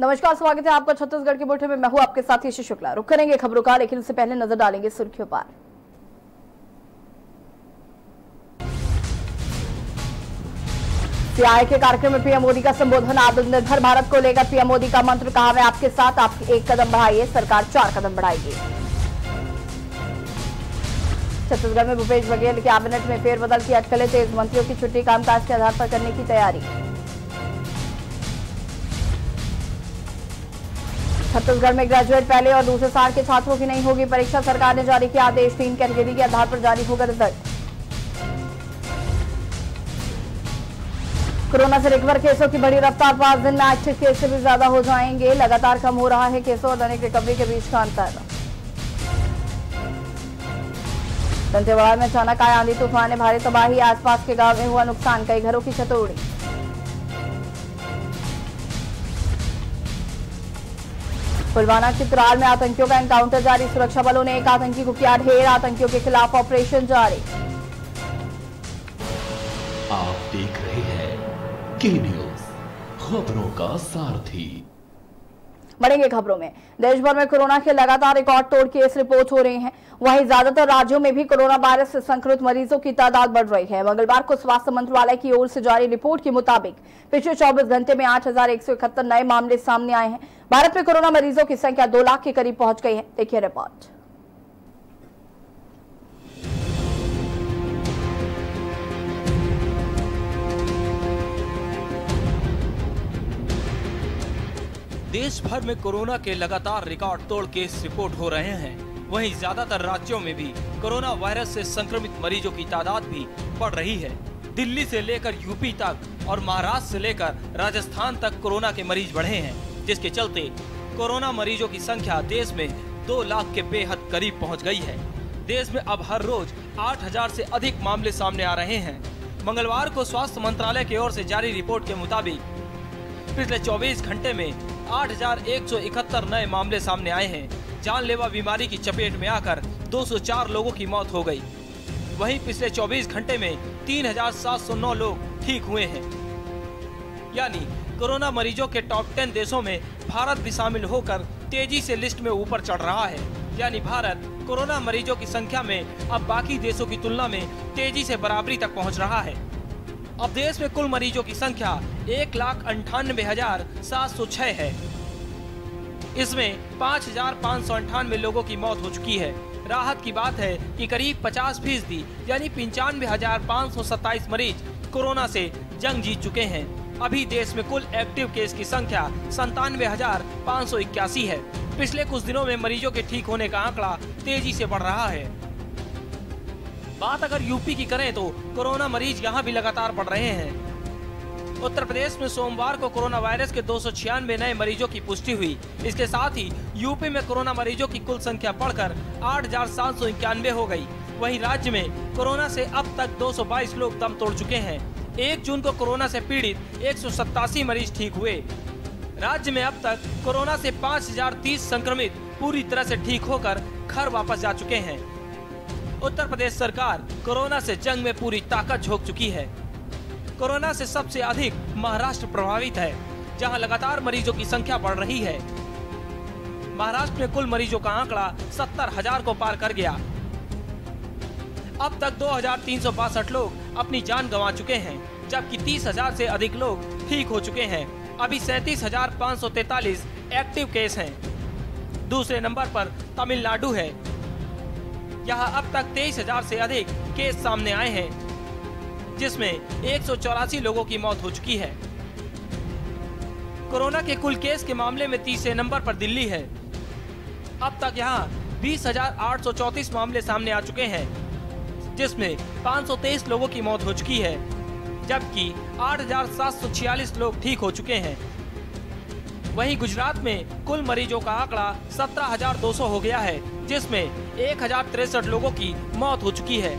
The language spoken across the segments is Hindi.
नमस्कार, स्वागत है आपका छत्तीसगढ़ के बुलेटिन में। मैं हूं आपके साथ यशी शुक्ला। रुक करेंगे खबरों का, लेकिन उससे पहले नजर डालेंगे सुर्खियों पर। सीआईआई के कार्यक्रम में पीएम मोदी का संबोधन। आत्मनिर्भर भारत को लेकर पीएम मोदी का मंत्र कहा, मैं आपके साथ, आप एक कदम बढ़ाइए, सरकार 4 कदम बढ़ाएगी। छत्तीसगढ़ में भूपेश बघेल कैबिनेट में फेरबदल की अटकलें तेज। मंत्रियों की छुट्टी कामकाज के आधार पर करने की तैयारी। छत्तीसगढ़ में ग्रेजुएट पहले और दूसरे साल के छात्रों की नहीं होगी परीक्षा। सरकार ने जारी किया आदेश, 3 कैटेगरी के आधार पर जारी होगा रिजल्ट। कोरोना से रिकवर केसों की बड़ी रफ्तार, 5 दिन में एक्टिव केस से भी ज्यादा हो जाएंगे। लगातार कम हो रहा है केसों और दैनिक रिकवरी के बीच का अंतर। दंतेवाड़ा में अचानक आए आंधी तूफान ने भारी तबाही, आसपास के गांव में हुआ नुकसान, कई घरों की छतें उड़ी। पुलवामा की त्राल में आतंकियों का एनकाउंटर जारी, सुरक्षा बलों ने एक आतंकी को किया ढेर, आतंकियों के खिलाफ ऑपरेशन जारी। आप देख रहे हैं के न्यूज, खबरों का सारथी। बढ़ेंगे खबरों में। देश भर में कोरोना के लगातार रिकॉर्ड तोड़ केस रिपोर्ट हो रहे हैं। वहीं ज्यादातर राज्यों में भी कोरोना वायरस से संक्रमित मरीजों की तादाद बढ़ रही है। मंगलवार को स्वास्थ्य मंत्रालय की ओर से जारी रिपोर्ट के मुताबिक पिछले 24 घंटे में 8,171 नए मामले सामने आए हैं। भारत में कोरोना मरीजों की संख्या 2 लाख के करीब पहुंच गई है। देखिए रिपोर्ट। देश भर में कोरोना के लगातार रिकॉर्ड तोड़ केस रिपोर्ट हो रहे हैं। वहीं ज्यादातर राज्यों में भी कोरोना वायरस से संक्रमित मरीजों की तादाद भी बढ़ रही है। दिल्ली से लेकर यूपी तक और महाराष्ट्र से लेकर राजस्थान तक कोरोना के मरीज बढ़े हैं, जिसके चलते कोरोना मरीजों की संख्या देश में 2 लाख के बेहद करीब पहुंच गई है। देश में अब हर रोज 8,000 से अधिक मामले सामने आ रहे हैं। मंगलवार को स्वास्थ्य मंत्रालय की ओर से जारी रिपोर्ट के मुताबिक पिछले 24 घंटे में 8,171 नए मामले सामने आए हैं। जानलेवा बीमारी की चपेट में आकर 204 लोगों की मौत हो गई। वहीं पिछले 24 घंटे में 3,709 लोग ठीक हुए हैं। यानी कोरोना मरीजों के टॉप 10 देशों में भारत भी शामिल होकर तेजी से लिस्ट में ऊपर चढ़ रहा है। यानी भारत कोरोना मरीजों की संख्या में अब बाकी देशों की तुलना में तेजी से बराबरी तक पहुंच रहा है। अब देश में कुल मरीजों की संख्या 1,98,706 है। इसमें 5,598 लोगों की मौत हो चुकी है। राहत की बात है कि करीब 50% यानी 95,527 मरीज कोरोना से जंग जीत चुके हैं। अभी देश में कुल एक्टिव केस की संख्या 97,581 है। पिछले कुछ दिनों में मरीजों के ठीक होने का आंकड़ा तेजी से बढ़ रहा है। बात अगर यूपी की करें तो कोरोना मरीज यहाँ भी लगातार बढ़ रहे हैं। उत्तर प्रदेश में सोमवार को कोरोना वायरस के 296 नए मरीजों की पुष्टि हुई। इसके साथ ही यूपी में कोरोना मरीजों की कुल संख्या बढ़कर 8,791 हो गई। वहीं राज्य में कोरोना से अब तक 222 लोग दम तोड़ चुके हैं। 1 जून को कोरोना से पीड़ित 187 मरीज ठीक हुए। राज्य में अब तक कोरोना से 5,030 संक्रमित पूरी तरह से ठीक होकर घर वापस जा चुके हैं। उत्तर प्रदेश सरकार कोरोना से जंग में पूरी ताकत झोंक चुकी है। कोरोना से सबसे अधिक महाराष्ट्र प्रभावित है, जहां लगातार मरीजों की संख्या बढ़ रही है। महाराष्ट्र में कुल मरीजों का आंकड़ा 70,000 को पार कर गया। अब तक 2,362 लोग अपनी जान गंवा चुके हैं, जबकि 30,000 से अधिक लोग ठीक हो चुके हैं। अभी 37,543 एक्टिव केस हैं। दूसरे नंबर पर तमिलनाडु है। यहाँ अब तक 23,000 से अधिक केस सामने आए हैं, जिसमें 184 लोगों की मौत हो चुकी है। कोरोना के कुल केस के मामले में तीसरे नंबर पर दिल्ली है। अब तक यहाँ 20,834 मामले सामने आ चुके हैं, जिसमें 523 लोगों की मौत हो चुकी है, जबकि 8,746 लोग ठीक हो चुके हैं। वहीं गुजरात में कुल मरीजों का आंकड़ा 17,200 हो गया है, जिसमें 1,063 लोगों की मौत हो चुकी है।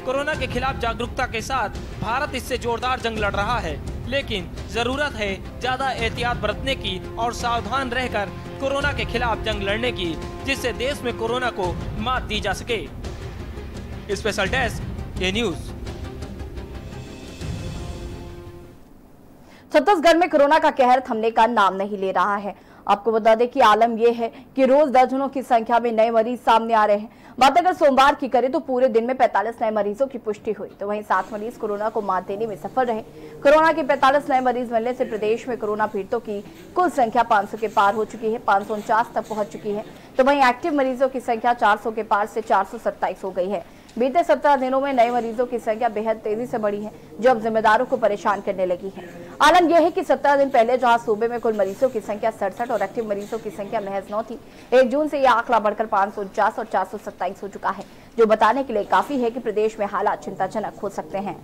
कोरोना के खिलाफ जागरूकता के साथ भारत इससे जोरदार जंग लड़ रहा है, लेकिन जरूरत है ज्यादा एहतियात बरतने की और सावधान रहकर कोरोना के खिलाफ जंग लड़ने की, जिससे देश में कोरोना को मात दी जा सके। स्पेशल डेस्क के न्यूज। छत्तीसगढ़ में कोरोना का कहर थमने का नाम नहीं ले रहा है। आपको बता दें कि आलम यह है कि रोज दर्जनों की संख्या में नए मरीज सामने आ रहे हैं। बात अगर सोमवार की करें तो पूरे दिन में 45 नए मरीजों की पुष्टि हुई, तो वहीं 7 मरीज कोरोना को मात देने में सफल रहे। कोरोना के 45 नए मरीज मिलने से प्रदेश में कोरोना पीड़ितों की कुल संख्या 500 के पार हो चुकी है, 549 तक पहुंच चुकी है। तो वहीं एक्टिव मरीजों की संख्या 400 के पार से 427 हो गई है। बीते 17 दिनों में नए मरीजों की संख्या बेहद तेजी से बढ़ी है, जो अब जिम्मेदारों को परेशान करने लगी है। आलम यह है कि 17 दिन पहले जहां सूबे में कुल मरीजों की संख्या 67 और एक्टिव मरीजों की संख्या महज 9 थी, 1 जून से यह आंकड़ा बढ़कर 549 और 427 हो चुका है, जो बताने के लिए काफी है कि प्रदेश में हालात चिंताजनक हो सकते हैं।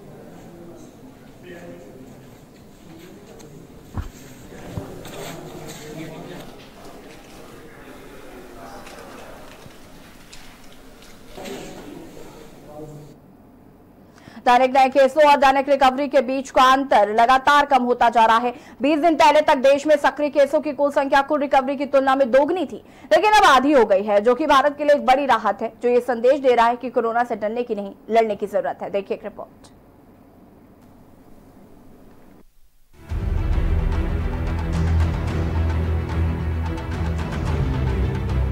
दैनिक नए केसों और दैनिक रिकवरी के बीच का अंतर लगातार कम होता जा रहा है। 20 दिन पहले तक देश में सक्रिय केसों की कुल संख्या कुल रिकवरी की तुलना में दोगुनी थी, लेकिन अब आधी हो गई है, जो कि भारत के लिए एक बड़ी राहत है, जो ये संदेश दे रहा है कि कोरोना से डरने की नहीं, लड़ने की जरूरत है। देखिए एक रिपोर्ट।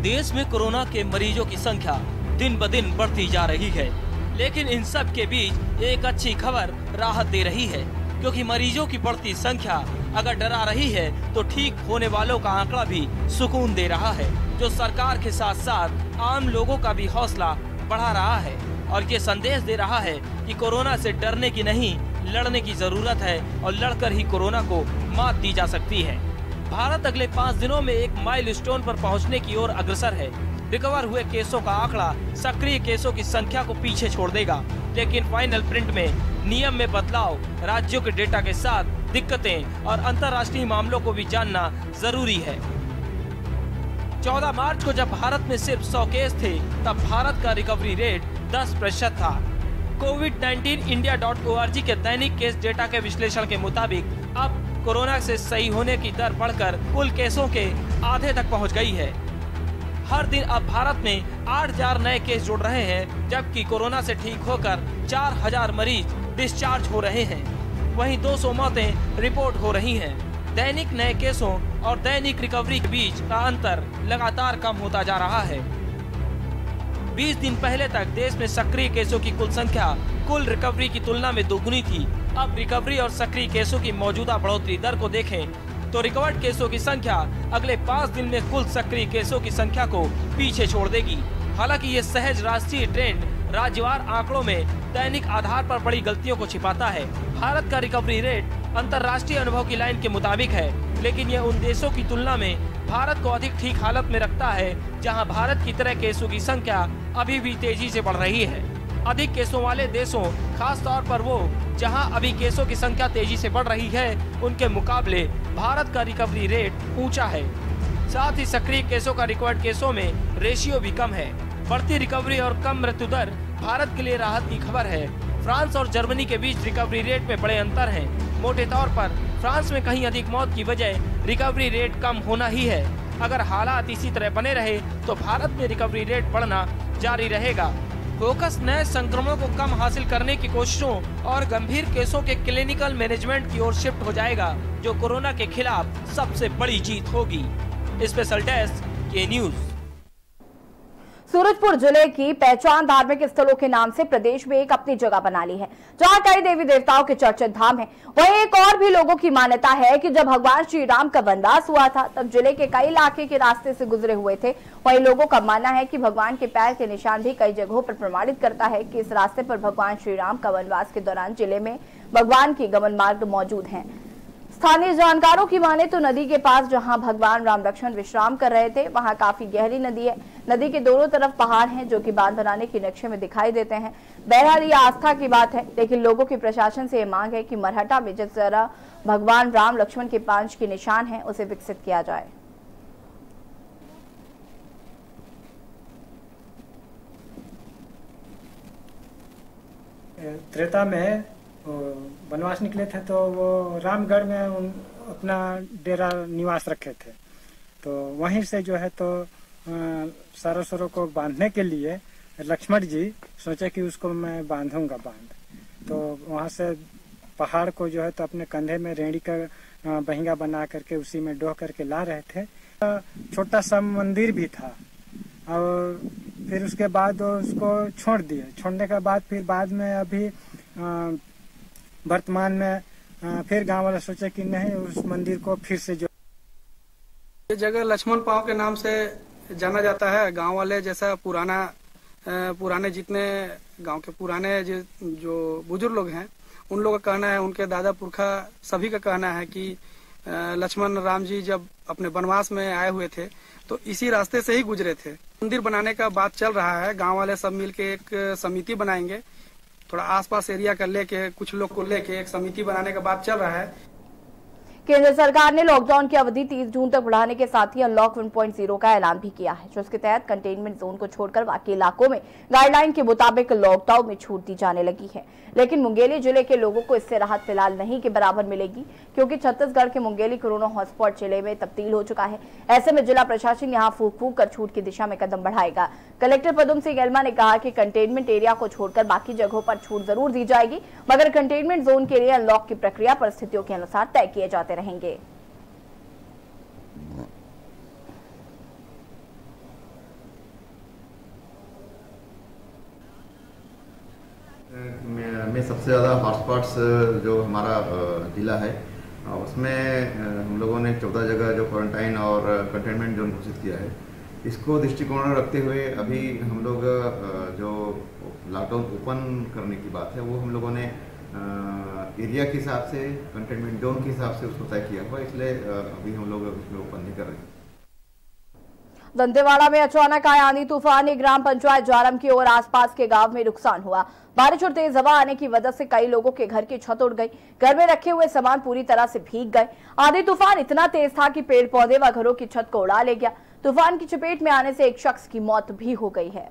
देश में कोरोना के मरीजों की संख्या दिन ब दिन बढ़ती जा रही है, लेकिन इन सब के बीच एक अच्छी खबर राहत दे रही है, क्योंकि मरीजों की बढ़ती संख्या अगर डरा रही है तो ठीक होने वालों का आंकड़ा भी सुकून दे रहा है, जो सरकार के साथ साथ आम लोगों का भी हौसला बढ़ा रहा है और ये संदेश दे रहा है कि कोरोना से डरने की नहीं, लड़ने की जरूरत है और लड़कर ही कोरोना को मात दी जा सकती है। भारत अगले 5 दिनों में एक माइलस्टोन पर पहुंचने की ओर अग्रसर है। रिकवर हुए केसों का आंकड़ा सक्रिय केसों की संख्या को पीछे छोड़ देगा, लेकिन फाइनल प्रिंट में नियम में बदलाव, राज्यों के डेटा के साथ दिक्कतें और अंतर्राष्ट्रीय मामलों को भी जानना जरूरी है। 14 मार्च को जब भारत में सिर्फ 100 केस थे, तब भारत का रिकवरी रेट 10% था। COVID-19India.org के दैनिक केस डेटा के विश्लेषण के मुताबिक अब कोरोना से सही होने की दर बढ़कर कुल केसों के आधे तक पहुंच गई है। हर दिन अब भारत में 8,000 नए केस जुड़ रहे हैं, जबकि कोरोना से ठीक होकर 4,000 मरीज डिस्चार्ज हो रहे हैं। वहीं 200 मौतें रिपोर्ट हो रही हैं। दैनिक नए केसों और दैनिक रिकवरी के बीच का अंतर लगातार कम होता जा रहा है। 20 दिन पहले तक देश में सक्रिय केसों की कुल संख्या कुल रिकवरी की तुलना में दोगुनी थी। अब रिकवरी और सक्रिय केसों की मौजूदा बढ़ोतरी दर को देखें तो रिकवर्ड केसों की संख्या अगले 5 दिन में कुल सक्रिय केसों की संख्या को पीछे छोड़ देगी। हालांकि ये सहज राष्ट्रीय ट्रेंड राज्यवार आंकड़ों में दैनिक आधार पर बड़ी गलतियों को छिपाता है। भारत का रिकवरी रेट अंतर्राष्ट्रीय अनुभव की लाइन के मुताबिक है, लेकिन यह उन देशों की तुलना में भारत को अधिक ठीक हालत में रखता है, जहाँ भारत की तरह केसों की संख्या अभी भी तेजी से बढ़ रही है। अधिक केसों वाले देशों, खास तौर पर वो जहां अभी केसों की संख्या तेजी से बढ़ रही है, उनके मुकाबले भारत का रिकवरी रेट ऊंचा है। साथ ही सक्रिय केसों का रिकवर्ड केसों में रेशियो भी कम है। बढ़ती रिकवरी और कम मृत्यु दर भारत के लिए राहत की खबर है। फ्रांस और जर्मनी के बीच रिकवरी रेट में बड़े अंतर हैं। मोटे तौर पर फ्रांस में कहीं अधिक मौत की वजह रिकवरी रेट कम होना ही है। अगर हालात इसी तरह बने रहे तो भारत में रिकवरी रेट बढ़ना जारी रहेगा। फोकस नए संक्रमणों को कम हासिल करने की कोशिशों और गंभीर केसों के क्लिनिकल मैनेजमेंट की ओर शिफ्ट हो जाएगा, जो कोरोना के खिलाफ सबसे बड़ी जीत होगी। स्पेशल डेस्क के न्यूज। सूरजपुर जिले की पहचान धार्मिक स्थलों के नाम से प्रदेश में एक अपनी जगह बना ली है, जहां कई देवी देवताओं के चर्चित धाम हैं। वहीं एक और भी लोगों की मान्यता है कि जब भगवान श्री राम का वनवास हुआ था, तब जिले के कई इलाके के रास्ते से गुजरे हुए थे। वहीं लोगों का मानना है कि भगवान के पैर के निशान भी कई जगहों पर प्रमाणित करता है कि इस रास्ते पर भगवान श्री राम का वनवास के दौरान जिले में भगवान की गमन मार्ग मौजूद है। स्थानीय जानकारों की माने तो नदी के पास जहां भगवान राम लक्ष्मण विश्राम कर रहे थे, वहां काफी गहरी नदी है। नदी के दोनों तरफ पहाड़ हैं, जो कि बांध बनाने के नक्शे में दिखाई देते हैं। बहरहाल ये आस्था की बात है, लेकिन लोगों की प्रशासन से ये मांग है कि मरहटा में जिस तरह भगवान राम लक्ष्मण के पांच के निशान हैं, उसे विकसित किया जाए। त्रेता में वनवास निकले थे तो वो रामगढ़ में अपना डेरा निवास रखे थे। तो वहीं से जो है तो सरसरों को बांधने के लिए लक्ष्मण जी सोचे कि उसको मैं बांधूंगा बांध। तो वहाँ से पहाड़ को जो है तो अपने कंधे में रेंडी का बहिंगा बना करके उसी में डोह करके ला रहे थे। छोटा सा मंदिर भी था और फिर उसके बाद उसको छोड़ दिए। छोड़ने के बाद फिर बाद में अभी वर्तमान में फिर गांव वाले सोचे कि नहीं उस मंदिर को फिर से जो ये जगह लक्ष्मण पांव के नाम से जाना जाता है। गांव वाले जैसा पुराने जितने गांव के पुराने जो बुजुर्ग लोग हैं उन लोगों का कहना है, उनके दादा पुरखा सभी का कहना है कि लक्ष्मण राम जी जब अपने वनवास में आए हुए थे तो इसी रास्ते से ही गुजरे थे। मंदिर बनाने का बात चल रहा है। गांव वाले सब मिलके एक समिति बनाएंगे, थोड़ा आसपास एरिया का लेके कुछ लोग को लेके एक समिति बनाने का बात चल रहा है। केंद्र सरकार ने लॉकडाउन की अवधि 30 जून तक बढ़ाने के साथ ही अनलॉक 1.0 का ऐलान भी किया है, जिसके तहत कंटेनमेंट जोन को छोड़कर बाकी इलाकों में गाइडलाइन के मुताबिक लॉकडाउन में छूट दी जाने लगी है। लेकिन मुंगेली जिले के लोगों को इससे राहत फिलहाल नहीं के बराबर मिलेगी, क्योंकि छत्तीसगढ़ के मुंगेली कोरोना हॉटस्पॉट जिले में तब्दील हो चुका है। ऐसे में जिला प्रशासन यहां फूंक फूंक कर छूट की दिशा में कदम बढ़ाएगा। कलेक्टर पदम सिंह एल्मा ने कहा कि कंटेनमेंट एरिया को छोड़कर बाकी जगहों पर छूट जरूर दी जाएगी, मगर कंटेनमेंट जोन के लिए अनलॉक की प्रक्रिया परिस्थितियों के अनुसार तय किए जाते रहेंगे। में सबसे ज़्यादा हॉटस्पॉट्स जो हमारा ज़िला है उसमें हम लोगों ने 14 जगह जो क्वारंटाइन और कंटेनमेंट जोन घोषित किया है। इसको दृष्टिकोण में रखते हुए अभी हम लोग जो लॉकडाउन ओपन करने की बात है वो हम लोगों ने एरिया के हिसाब से, कंटेनमेंट जोन के हिसाब से उसको तय किया हुआ, इसलिए अभी हम लोग उसमें ओपन नहीं कर रहे हैं। दंतेवाड़ा में अचानक आए आंधी तूफान ने ग्राम पंचायत जारम की ओर आसपास के गांव में नुकसान हुआ। बारिश और तेज हवा आने की वजह से कई लोगों के घर की छत उड़ गई। घर में रखे हुए सामान पूरी तरह से भीग गए। आंधी तूफान इतना तेज था कि पेड़ पौधे व घरों की छत को उड़ा ले गया। तूफान की चपेट में आने से एक शख्स की मौत भी हो गई है।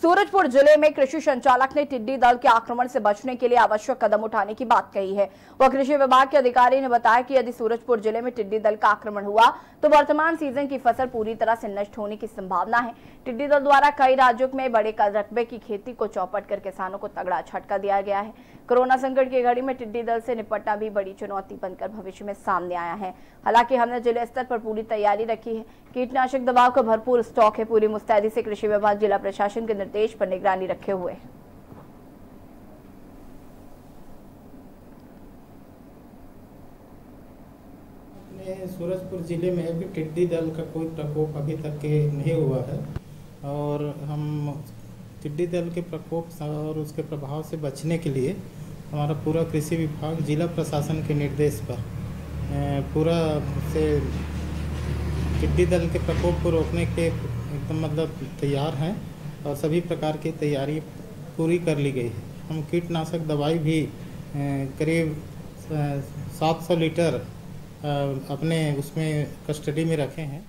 सूरजपुर जिले में कृषि संचालक ने टिड्डी दल के आक्रमण से बचने के लिए आवश्यक कदम उठाने की बात कही है। वह कृषि विभाग के अधिकारी ने बताया कि यदि सूरजपुर जिले में टिड्डी दल का आक्रमण हुआ तो वर्तमान सीजन की फसल पूरी तरह से नष्ट होने की संभावना है। टिड्डी दल द्वारा कई राज्यों में बड़े रकबे की खेती को चौपट कर किसानों को तगड़ा झटका दिया गया है। कोरोना संकट की घड़ी में टिड्डी दल से निपटना भी बड़ी चुनौती बनकर भविष्य में सामने आया है। हालांकि हमने जिले स्तर पर पूरी तैयारी रखी है। कीटनाशक दवाओं का भरपूर स्टॉक है। पूरी मुस्तैदी से कृषि विभाग जिला प्रशासन के निर्देश पर निगरानी रखे हुए है। सूरजपुर जिले में अभी टिड्डी दल का कोई प्रकोप अभी तक के नहीं हुआ है और हम टिड्डी दल के प्रकोप और उसके प्रभाव से बचने के लिए हमारा पूरा कृषि विभाग जिला प्रशासन के निर्देश पर पूरा से टिड्डी दल के प्रकोप को रोकने के एकदम तैयार हैं और सभी प्रकार की तैयारी पूरी कर ली गई है। हम कीटनाशक दवाई भी करीब 700 लीटर अपने उसमें कस्टडी में रखे हैं।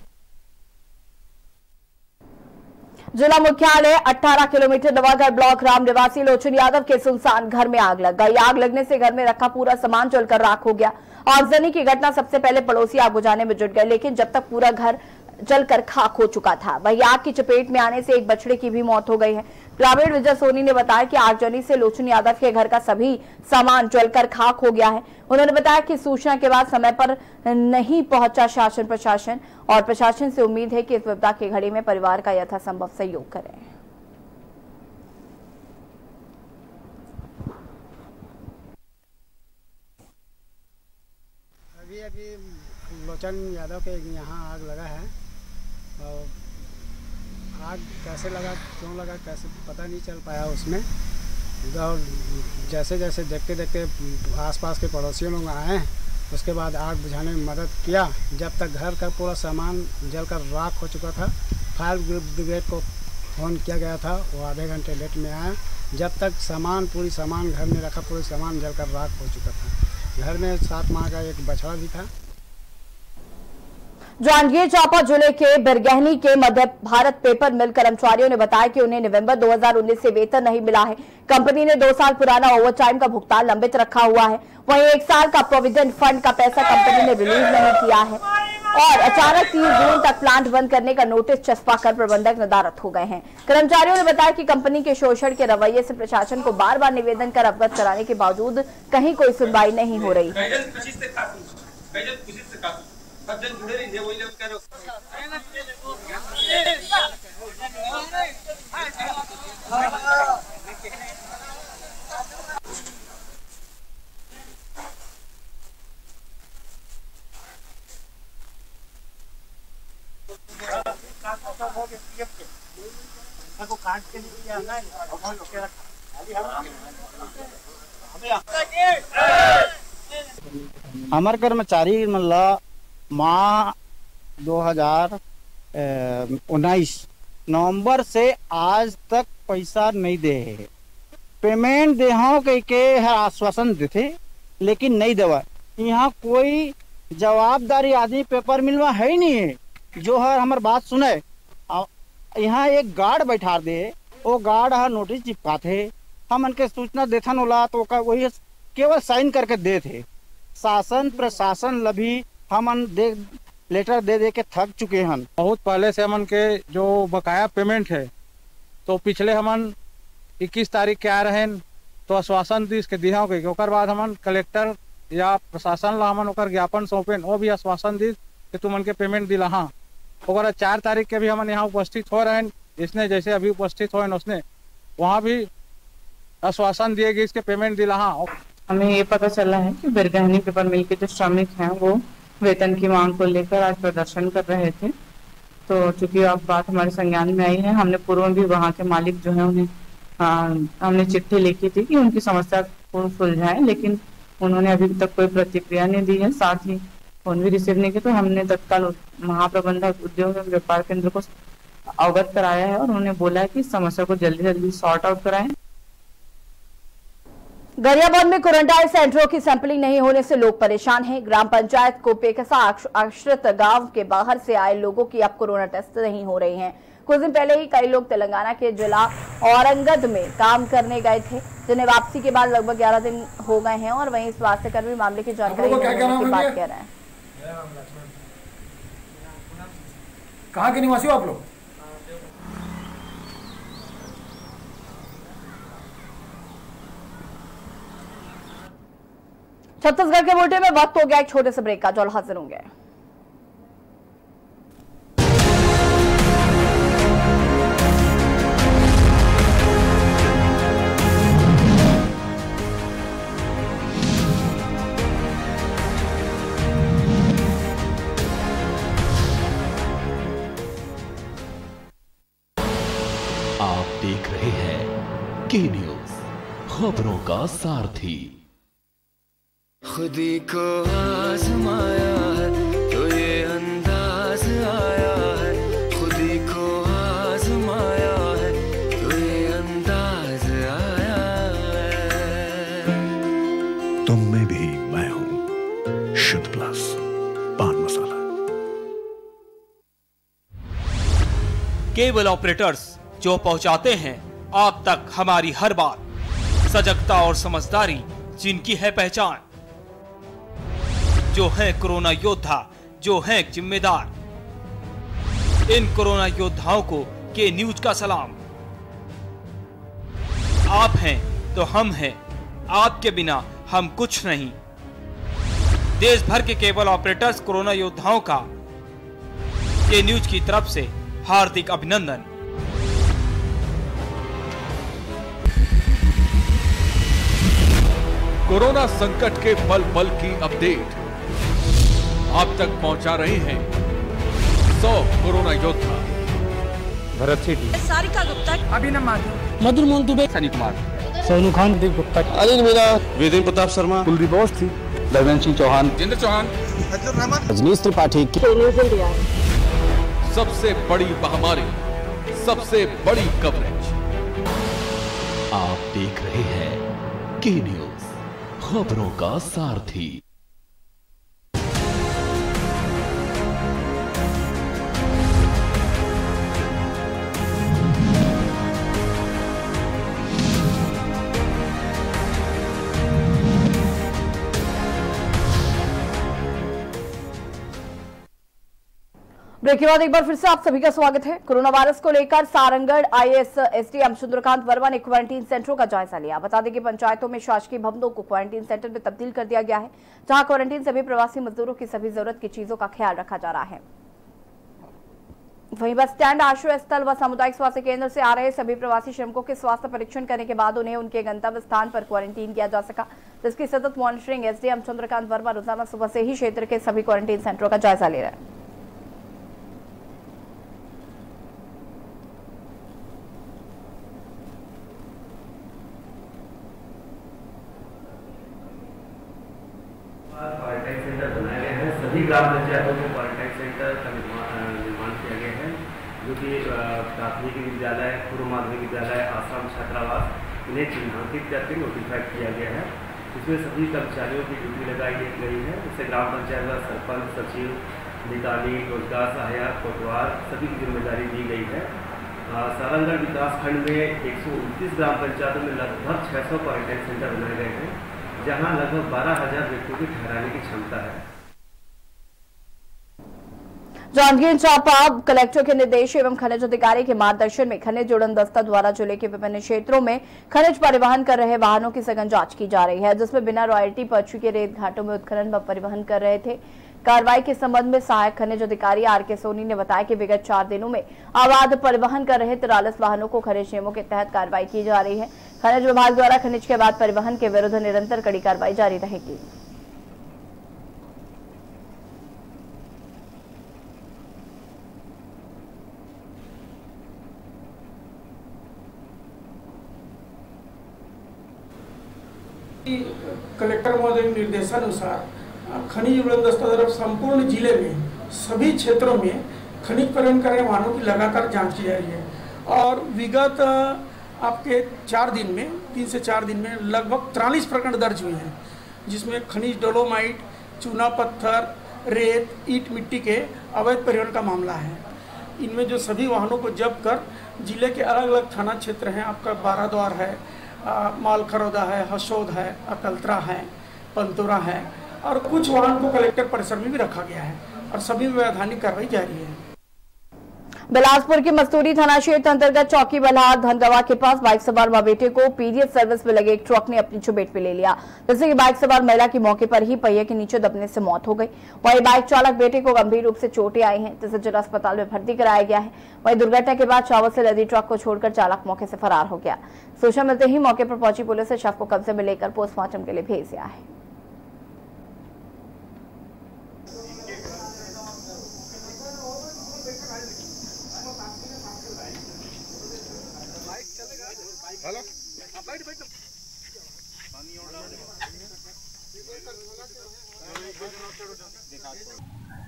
जिला मुख्यालय 18 किलोमीटर नवागढ़ ब्लॉक राम निवासी लोचन यादव के सुनसान घर में आग लग गई। आग लगने से घर में रखा पूरा सामान जलकर राख हो गया। आगजनी की घटना सबसे पहले पड़ोसी आग बुझाने में जुट गए, लेकिन जब तक पूरा घर जलकर खाक हो चुका था। वही आग की चपेट में आने से एक बछड़े की भी मौत हो गई है। ग्रामीण विजय सोनी ने बताया कि आगजनी से लोचन यादव के घर का सभी सामान जलकर खाक हो गया है। उन्होंने बताया कि सूचना के बाद समय पर नहीं पहुंचा शासन प्रशासन और प्रशासन से उम्मीद है कि इस विपदा की घड़ी में परिवार का यथासंभव सहयोग करें। अभी लोचन यादव के यहाँ आग लगा है और आग कैसे लगा, क्यों लगा, कैसे पता नहीं चल पाया उसमें। और जैसे जैसे देखते देखते आसपास के पड़ोसियों लोग आए, उसके बाद आग बुझाने में मदद किया। जब तक घर का पूरा सामान जलकर राख हो चुका था, फायर ब्रिगेड को फ़ोन किया गया था, वो आधे घंटे लेट में आया। जब तक पूरी सामान घर में रखा, पूरी सामान जलकर राख हो चुका था। घर में 7 माह का एक बछड़ा भी था। जांजगीर चांपा जिले के बिरगहनी के मध्य भारत पेपर मिल कर्मचारियों ने बताया कि उन्हें नवंबर 2019 से वेतन नहीं मिला है। कंपनी ने 2 साल पुराना ओवरटाइम का भुगतान लंबित रखा हुआ है। वहीं 1 साल का प्रोविडेंट फंड का पैसा कंपनी ने रिलीज नहीं किया है और अचानक 30 जून तक प्लांट बंद करने का नोटिस चस्पा कर प्रबंधक नदारद हो गए हैं। कर्मचारियों ने बताया कि कंपनी के शोषण के रवैये से प्रशासन को बार बार निवेदन कर अवगत कराने के बावजूद कहीं कोई सुनवाई नहीं हो रही। हमारे कर्मचारी मतलब माह 2019 नवंबर से आज तक पैसा नहीं दे है। पेमेंट दे के आश्वासन देते लेकिन नहीं देवा। यहाँ कोई जवाबदारी आदमी पेपर मिलवा है ही नहीं है जो है हमारी बात सुने। यहाँ एक गार्ड बैठा दे, वो गार्ड है नोटिस चिपकाते, हम उनके सूचना देथन होला तो वही केवल साइन करके दे थे। शासन प्रशासन लभी हम दे लेटर दे के थक चुके हैं। बहुत पहले से हमन के जो बकाया पेमेंट है तो पिछले हमन 21 तारीख के आ रहे हैं तो आश्वासन दी के दिया के ओकर बाद हमन कलेक्टर या प्रशासन ला हमन ओकर ज्ञापन सौंपेन, वो भी आश्वासन दी कि तुमन के पेमेंट दिला। हाँ ओकर 4 तारीख के भी हमन यहाँ उपस्थित हो रहे हैं। इसने जैसे अभी उपस्थित हो उसने वहाँ भी आश्वासन दिए कि इसके पेमेंट दिला। हाँ हमें ये पता चला है कि बिरगहनी पेपर मिल के जो श्रमिक हैं वो वेतन की मांग को लेकर आज प्रदर्शन कर रहे थे। तो चूंकि अब बात हमारे संज्ञान में आई है, हमने पूर्व भी वहाँ के मालिक जो है उन्हें हमने चिट्ठी लिखी थी कि उनकी समस्या को सुलझाएं, लेकिन उन्होंने अभी तक कोई प्रतिक्रिया नहीं दी है, साथ ही फोन भी रिसीव नहीं किया। तो हमने तत्काल महाप्रबंधक उद्योग एवं व्यापार केंद्र को अवगत कराया है और उन्होंने बोला है कि इस समस्या को जल्दी जल्दी सॉर्ट आउट कराएं। गरियाबंद में क्वारंटाइन सेंटरों की सैंपलिंग नहीं होने से लोग परेशान हैं। ग्राम पंचायत कोपेकसा आश्रित गांव के बाहर से आए लोगों की अब कोरोना टेस्ट नहीं हो रही हैं। कुछ दिन पहले ही कई लोग तेलंगाना के जिला औरंगाबाद में काम करने गए थे, जिन्हें वापसी के बाद लगभग 11 दिन हो गए हैं और वहीं स्वास्थ्य कर्मी मामले की जानकारी की बात कह रहे हैं। कहाँ के निवासी हो आप लोग? छत्तीसगढ़ के बुलेटिन में वक्त हो गया एक छोटे से ब्रेक का, जल्द हाजिर होंगे। आप देख रहे हैं के न्यूज, खबरों का सारथी। खुदी को आजमाया है तो ये अंदाज आया है, खुदी को आजमाया है तो ये अंदाज आया है। तुम में भी मैं हूं, शुद्ध प्लस पान मसाला। केबल ऑपरेटर्स जो पहुंचाते हैं आप तक हमारी हर बात, सजगता और समझदारी जिनकी है पहचान, जो है कोरोना योद्धा, जो है जिम्मेदार। इन कोरोना योद्धाओं को के न्यूज का सलाम। आप हैं तो हम हैं, आपके बिना हम कुछ नहीं। देश भर के केबल ऑपरेटर्स कोरोना योद्धाओं का के न्यूज की तरफ से हार्दिक अभिनंदन। कोरोना संकट के पल पल की अपडेट आप तक पहुंचा रहे हैं 100 कोरोना योद्धा। भरत सेठी, सारिका गुप्ता, अभिनव माथुर, मधुर मोहन दुबे, सनी कुमार, सोनू खान, दीप गुप्ता, अनिल मीना, वेदेन प्रताप शर्मा, कुलदीप अवस्थी, दरवेन सिंह चौहान, जितेंद्र चौहान, रजनीश त्रिपाठी। सबसे बड़ी महामारी, सबसे बड़ी कवरेज। आप देख रहे हैं के न्यूज, खबरों का सारथी। ब्रेक के बाद एक बार फिर से आप सभी का स्वागत है। कोरोना वायरस को लेकर सारंगढ़ आईएएस एसडीएम चंद्रकांत वर्मा ने क्वारंटीन सेंटरों का जायजा लिया। बता दें कि पंचायतों में शासकीय भवनों को क्वारंटीन सेंटर में तब्दील कर दिया गया है, जहां क्वारंटीन सभी प्रवासी मजदूरों की सभी जरूरत की चीजों का ख्याल रखा जा रहा है। वहीं बस स्टैंड, आश्रय स्थल व सामुदायिक स्वास्थ्य केंद्र से आ रहे सभी प्रवासी श्रमिकों के स्वास्थ्य परीक्षण करने के बाद उन्हें उनके गंतव्य स्थान पर क्वारंटीन किया जा सका, जिसकी सतत मॉनिटरिंग एसडीएम चंद्रकांत वर्मा रोजाना सुबह से ही क्षेत्र के सभी क्वारंटीन सेंटरों का जायजा ले रहे हैं। क्वारंटाइन सेंटर बनाए गए हैं। सभी ग्राम पंचायतों में क्वारंटाइन सेंटर का निर्माण किया गया है, जो कि प्राथमिक विद्यालय, पूर्व माध्यमिक विद्यालय, आश्रम, छात्रावास, इन्हें चिन्हांकित करके नोटिफाई किया गया है। इसमें सभी कर्मचारियों की ड्यूटी लगाई गई है, जैसे ग्राम पंचायत का सरपंच, सचिव, अधिकारी, रोजगार सहायक, कोटवार, सभी की जिम्मेदारी दी गई है। सारंगढ़ विकास खंड में 129 ग्राम पंचायतों में लगभग 600 क्वारंटाइन सेंटर बनाए गए हैं, जहां लगभग 12,000 व्यक्तियों की ठहराने की क्षमता है। जांजगीर चांपा कलेक्टर के निर्देश एवं खनिज अधिकारी के मार्गदर्शन में खनिज उड़न दस्ता द्वारा जिले के विभिन्न क्षेत्रों में खनिज परिवहन कर रहे वाहनों की सघन जांच की जा रही है, जिसमें बिना रॉयल्टी पर्ची के रेत घाटों में उत्खनन व परिवहन कर रहे थे। कार्रवाई के संबंध में सहायक खनिज अधिकारी आर.के. सोनी ने बताया कि विगत 4 दिनों में अवैध परिवहन कर रहे 43 वाहनों को खनिज नियमों के तहत कार्रवाई की जा रही है। खनिज विभाग द्वारा खनिज के अवैध परिवहन के विरुद्ध निरंतर कड़ी कार्रवाई जारी रहेगी। कलेक्टर महोदय के निर्देशानुसार खनिज उड़न दस्ता द्वारा संपूर्ण जिले में सभी क्षेत्रों में खनिज परिवहन करने वाहनों की लगातार जांच की जा रही है और विगत आपके 4 दिन में 3 से 4 दिन में लगभग 43 प्रकरण दर्ज हुए हैं, जिसमें खनिज डोलोमाइट, चूना पत्थर, रेत, ईंट मिट्टी के अवैध परिवहन का मामला है। इनमें जो सभी वाहनों को जब्त कर जिले के अलग अलग थाना क्षेत्र हैं, आपका बाराद्वार है, मालखरौदा है, हसौद है, अकलतरा है, पंतुरा है और कुछ वाहन को कलेक्टर परिसर में भी रखा गया है और सभी में वैधानिक कार्रवाई जारी है। बिलासपुर के मस्तूरी थाना क्षेत्र अंतर्गत चौकी बल्हार धनगवा के पास बाइक सवार मां बेटे को पीडीएस सर्विस में लगे एक ट्रक ने अपनी चपेट में ले लिया, जिससे कि बाइक सवार महिला की मौके पर ही पहिए के नीचे दबने से मौत हो गई। वहीं बाइक चालक बेटे को गंभीर रूप से चोटें आई हैं, जिसे जिला अस्पताल में भर्ती कराया गया है। वहीं दुर्घटना के बाद चावल से लदी ट्रक को छोड़कर चालक मौके से फरार हो गया। सूचना मिलते ही मौके पर पहुंची पुलिस ने शव को कब्जे में लेकर पोस्टमार्टम के लिए भेज दिया है।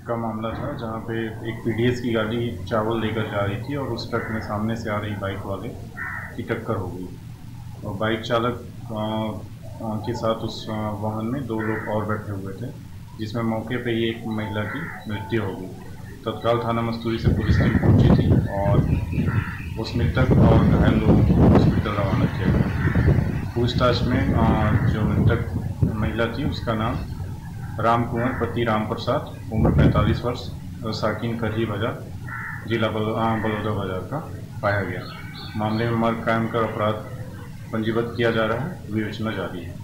का मामला था जहाँ पे एक पीडीएस की गाड़ी चावल लेकर जा रही थी और उस ट्रक में सामने से आ रही बाइक वाले की टक्कर हो गई और बाइक चालक के साथ उस वाहन में 2 लोग और बैठे हुए थे, जिसमें मौके पे ही एक महिला की मृत्यु हो गई। तत्काल थाना मस्तूरी से पुलिस टीम पहुंची थी और उस मृतक और घायल लोगों को हॉस्पिटल रवाना किया गया। पूछताछ में जो मृतक महिला थी उसका नाम राम कुंवर पति राम प्रसाद, उम्र 45 वर्ष, साकिन करही बाजार, जिला बलौदा बाजार का पाया गया। मामले में मार्ग कायम कर अपराध पंजीबद्ध किया जा रहा है, विवेचना जारी है।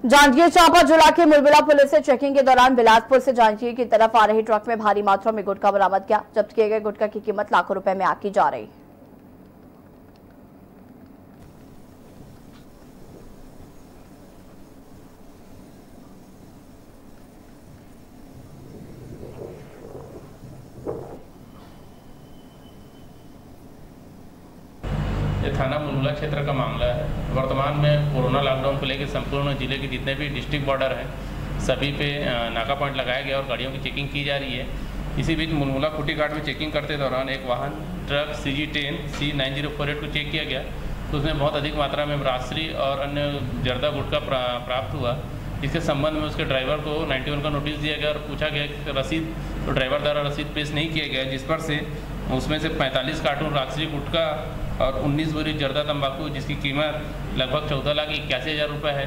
जांजगीर चांपा जिला के मुलबिला पुलिस ने चेकिंग के दौरान बिलासपुर से जांजगीर की तरफ आ रही ट्रक में भारी मात्रा में गुटखा बरामद किया। जब्त किए गए गुटखा की कीमत लाखों रुपए में आंकी जा रही है। ये थाना मुलबुला क्षेत्र का मामला है। वर्तमान में कोरोना लॉकडाउन को लेकर संपूर्ण जिले के जितने भी डिस्ट्रिक्ट बॉर्डर हैं सभी पे नाका पॉइंट लगाया गया और गाड़ियों की चेकिंग की जा रही है। इसी बीच मुलबुला खुटी घाट में चेकिंग करते दौरान एक वाहन ट्रक CG10 C9048 को चेक किया गया, तो उसमें बहुत अधिक मात्रा में राजश्री और अन्य जर्दा गुटखा प्राप्त हुआ। इसके संबंध में उसके ड्राइवर को 91 का नोटिस दिया गया और पूछा गया कि रसीद, तो ड्राइवर द्वारा रसीद पेश नहीं किया गया, जिस पर से उसमें से 45 कार्टून राजश्री गुटखा और 19 बोरी जर्दा तंबाकू, जिसकी कीमत लगभग 14,81,000 रुपये है।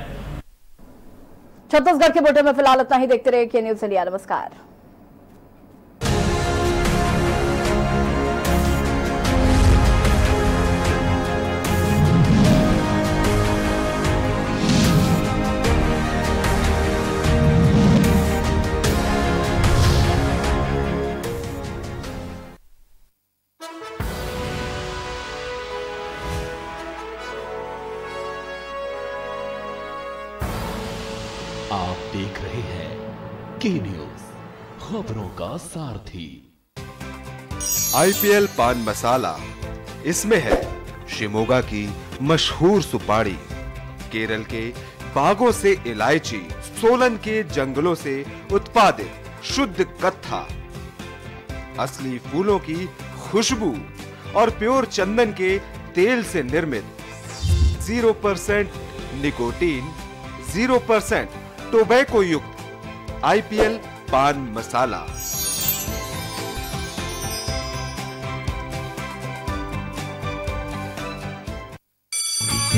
छत्तीसगढ़ के बुलेटिन में फिलहाल इतना ही। देखते रहिए के न्यूज़ इंडिया। नमस्कार। के न्यूज, खबरों का सारथी। IPL पान मसाला, इसमें है शिमोगा की मशहूर सुपारी, केरल के बागों से इलायची, सोलन के जंगलों से उत्पादित शुद्ध कत्था, असली फूलों की खुशबू और प्योर चंदन के तेल से निर्मित 0% निकोटीन, 0% टोबैको युक्त IPL पान मसाला।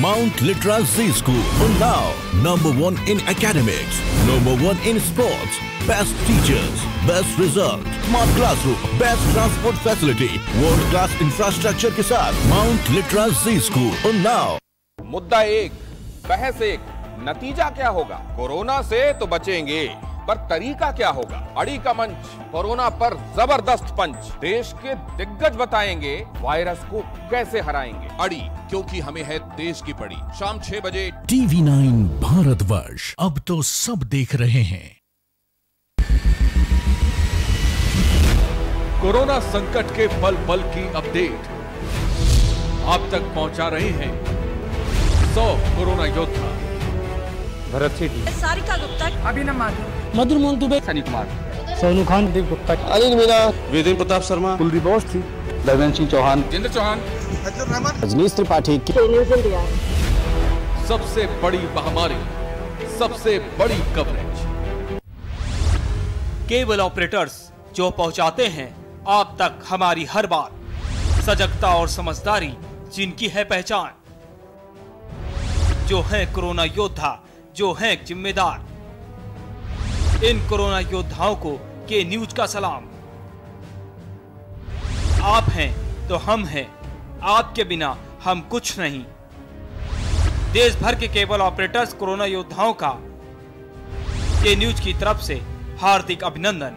Mount Litra Z School, Unnao, #1 in academics, #1 in sports, best teachers, best result, smart classroom, best transport facility, world class infrastructure के साथ Mount Litra Z School, Unnao। मुद्दा एक, बहस एक, नतीजा क्या होगा? कोरोना से तो बचेंगे, पर तरीका क्या होगा? अड़ी का मंच, कोरोना पर जबरदस्त पंच, देश के दिग्गज बताएंगे वायरस को कैसे हराएंगे। अड़ी, क्योंकि हमें है देश की पड़ी। शाम 6 बजे TV9 भारतवर्ष, अब तो सब देख रहे हैं। कोरोना संकट के पल पल की अपडेट आप तक पहुंचा रहे हैं 100 कोरोना योद्धा। भरत सेठी, सारिका गुप्ता, अभिनव माथुर, मधुर मोहन दुबे, सनी कुमार, सोनू खान, दीप गुप्ता, अनिल मीना, वेदेंद्र प्रताप शर्मा, कुलदीप बोस थी, दरवेंद्र सिंह चौहान, जितेंद्र चौहान, रजनीश त्रिपाठी। सबसे बड़ी महामारी, सबसे बड़ी कवरेज। केबल ऑपरेटर्स जो पहुंचाते हैं आप तक हमारी हर बात, सजगता और समझदारी जिनकी है पहचान, जो है कोरोना योद्धा, जो है जिम्मेदार। इन कोरोना योद्धाओं को के न्यूज का सलाम। आप हैं तो हम हैं, आपके बिना हम कुछ नहीं। देश भर के केबल ऑपरेटर्स कोरोना योद्धाओं का के न्यूज की तरफ से हार्दिक अभिनंदन।